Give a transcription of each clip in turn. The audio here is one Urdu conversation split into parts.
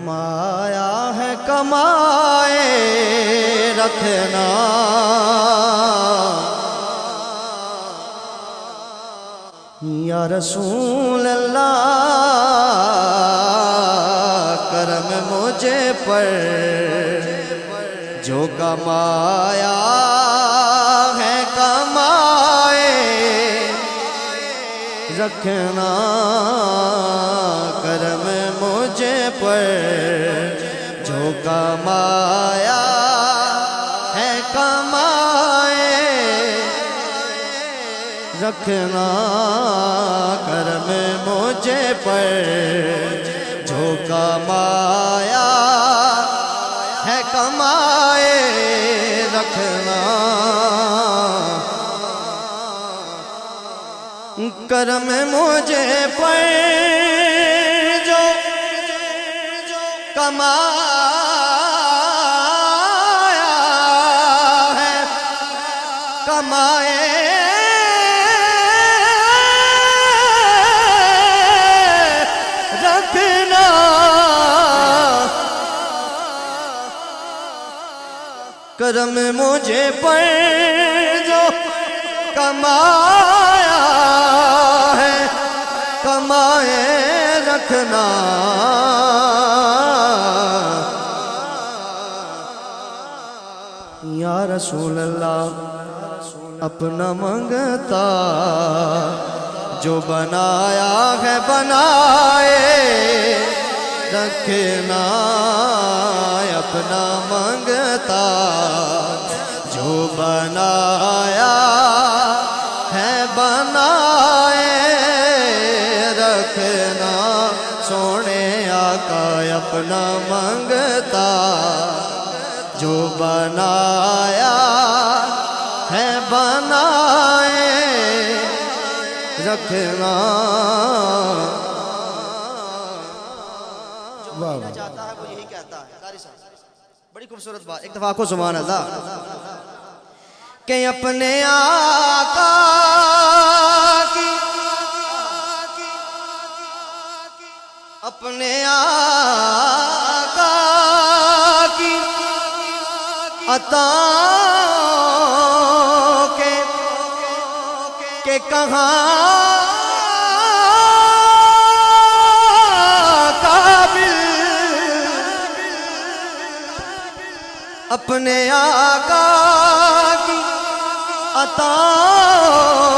کمایا ہے کمائے رکھنا، یا رسول اللہ کرم مجھے پر، جو کمایا ہے کمائے رکھنا، کرم مجھے پر، جو کمایا ہے کمائے رکھنا، کرم مجھے پر، جو کمایا ہے کمائے رکھنا، کرم مجھے پر، جو کمایا ہے کمائے رکھنا، کرم مجھے پر، جو کمایا ہے کمائے رکھنا، یا رسول اللہ اپنا منگتا، جو بنایا ہے بنائے رکھنا، اپنا منگتا، جو بنایا ہے بنائے رکھنا، سونے آقا اپنا منگتا، جو بنایا ہے بنائے رکھنا، جو چاہتا ہے وہ یہی کہتا ہے۔ قاری صاحب بڑی خوبصورت بات، ایک دفعہ کو سبحان اللہ، کہ اپنے آقا کی، اپنے آقا کی عطاؤں کے کہاں قابل، اپنے آقا کی عطاؤں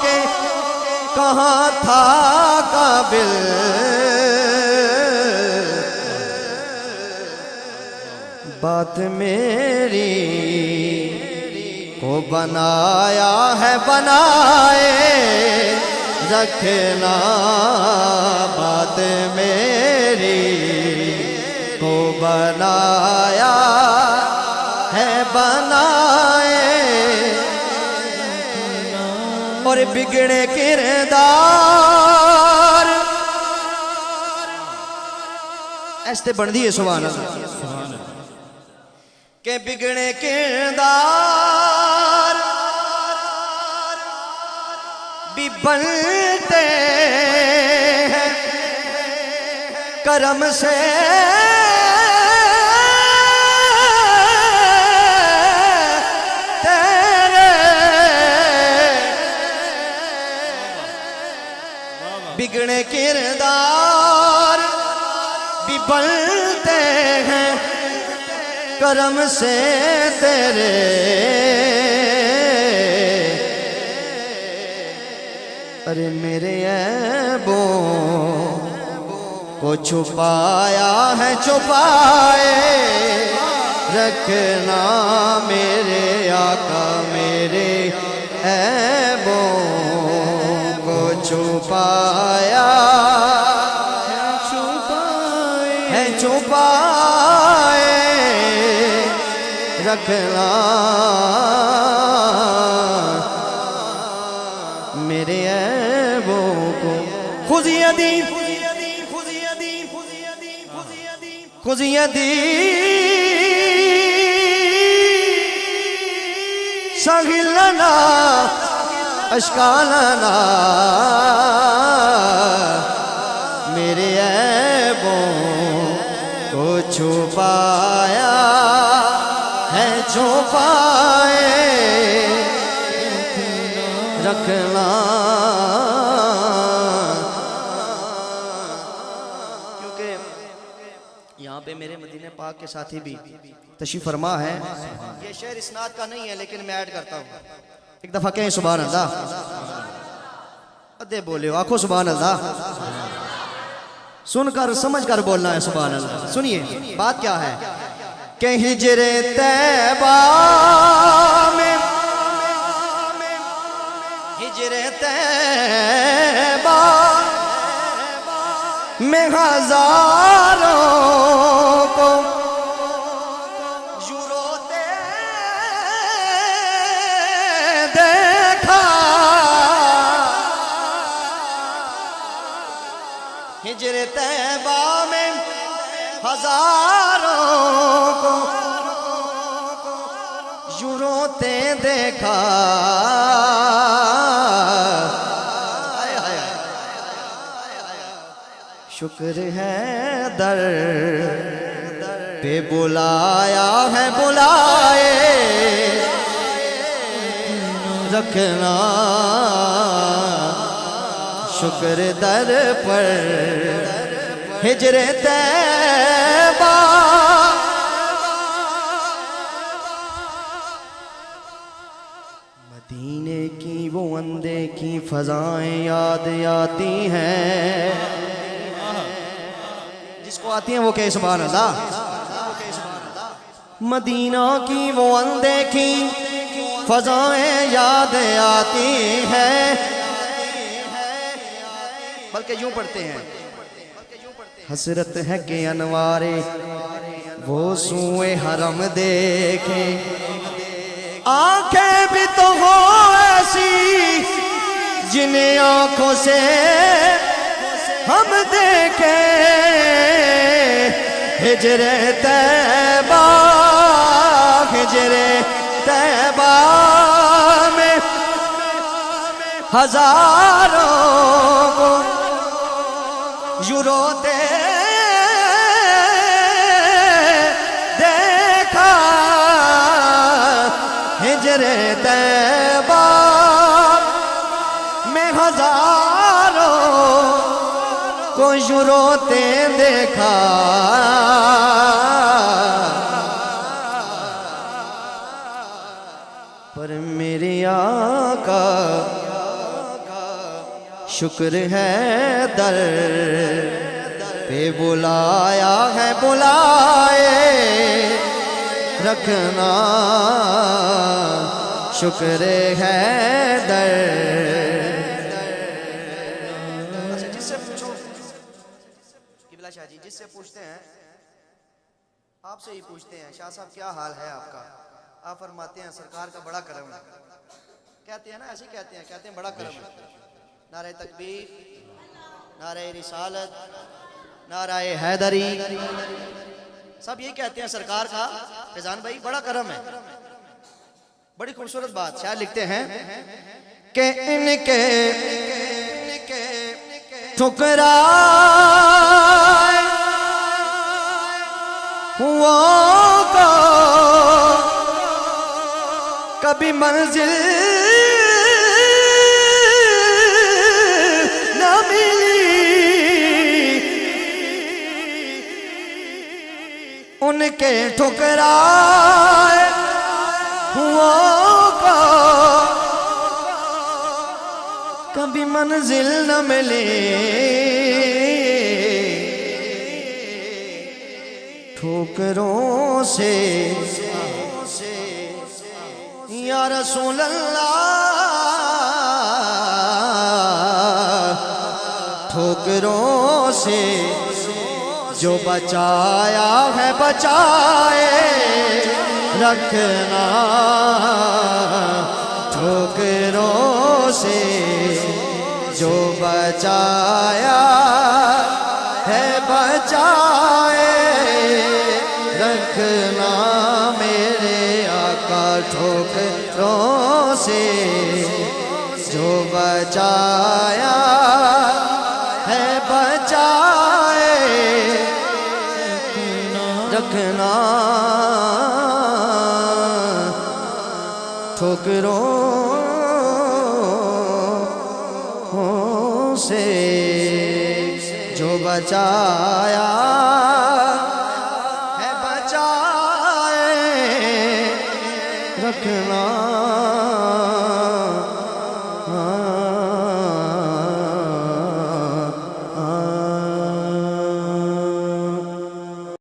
کے کہاں تھا قابل، بات میری کو بنایا ہے بنائے رکھنا، بات میری کو بنایا ہے بنائے، اور بگڑے کردار ایسے بن دیئے سبحان اللہ، کہ بگڑے کردار بھی بنتے ہیں کرم سے، تیرے بگڑے کردار بھی بنتے ہیں کرم سے تیرے، ارے میرے عیبوں کو چھپایا ہے چھپائے رکھنا، میرے آقا میرے عیبوں کو چھپایا ہے چھپائے رکھنا، میرے عیبوں کو، خذ یدی خذ یدی سغل لنا اشکالنا، میرے عیبوں کو چھپایا ہے چھپائے رکھنا. کیونکہ یہاں پہ میرے مدینہ پاک کے ساتھی بھی تشریف فرما ہے. یہ شعر اسناد کا نہیں ہے لیکن میں ایڈ کرتا ہوں. ایک دفعہ کہیں سبحان اللہ. ادھے بولے ہو آنکھوں سبحان اللہ. سن کر سمجھ کر بولنا ہے سبحان اللہ. سنیے بات کیا ہے کہ ہجر طیبہ میں ہجر طیبہ میں ہزاروں کو یوں روتے دیکھا. ہجر طیبہ میں ہزاروں کو یوں روتے دیکھا. شکر ہے در پہ بلایا ہے بلائے رکھنا. شکر در پر ہجر طیبہ مدینے کی وہ اندے کی فضائیں یاد آتی ہیں. جس کو آتی ہیں وہ کہے سبحان اللہ. مدینہ کی وہ اندے کی فضائیں یاد آتی ہیں. بلکہ یوں پڑھتے ہیں حسرت ہے کہ انوارے وہ سوئے حرم دیکھیں. آنکھیں بھی تو ہو ایسی جن آنکھوں سے ہم دیکھیں. ہجر طیبہ ہجر طیبہ میں ہزاروں کو یوں روتے دیکھا. ہجر طیبہ میں ہزاروں کو یوں روتے دیکھا. پر میرے آقا شکر ہے در پہ بلایا ہے بلائے رکھنا. شکر ہے در. جس سے پوچھو قبلہ شاہ جی جس سے پوچھتے ہیں آپ سے ہی پوچھتے ہیں شاہ صاحب کیا حال ہے آپ کا. آپ فرماتے ہیں سرکار کا بڑا کرم ہے. کہتے ہیں نا ایسے کہتے ہیں بڑا کرم ہے. نعرہ تکبیر نعرہ رسالت نعرہ حیدری سب یہی کہتے ہیں سرکار کا فیضان بھائی بڑا کرم ہے. بڑی خوبصورت بات شاعر لکھتے ہیں کہ ان کے ٹھکرائے ہوا کو کبھی منزل نہ ملی. ان کے ٹھکرائے ہوا کو کبھی منزل نہ ملی. ٹھوکروں سے یا رسول اللہ ٹھوکروں سے جو بچایا ہے بچائے رکھنا. ٹھوکروں سے جو بچایا ہے بچائے رکھنا. میرے آقا ٹھوکروں سے جو بچایا ہے بچائے رکھنا ٹھوکروں سے جو بچایا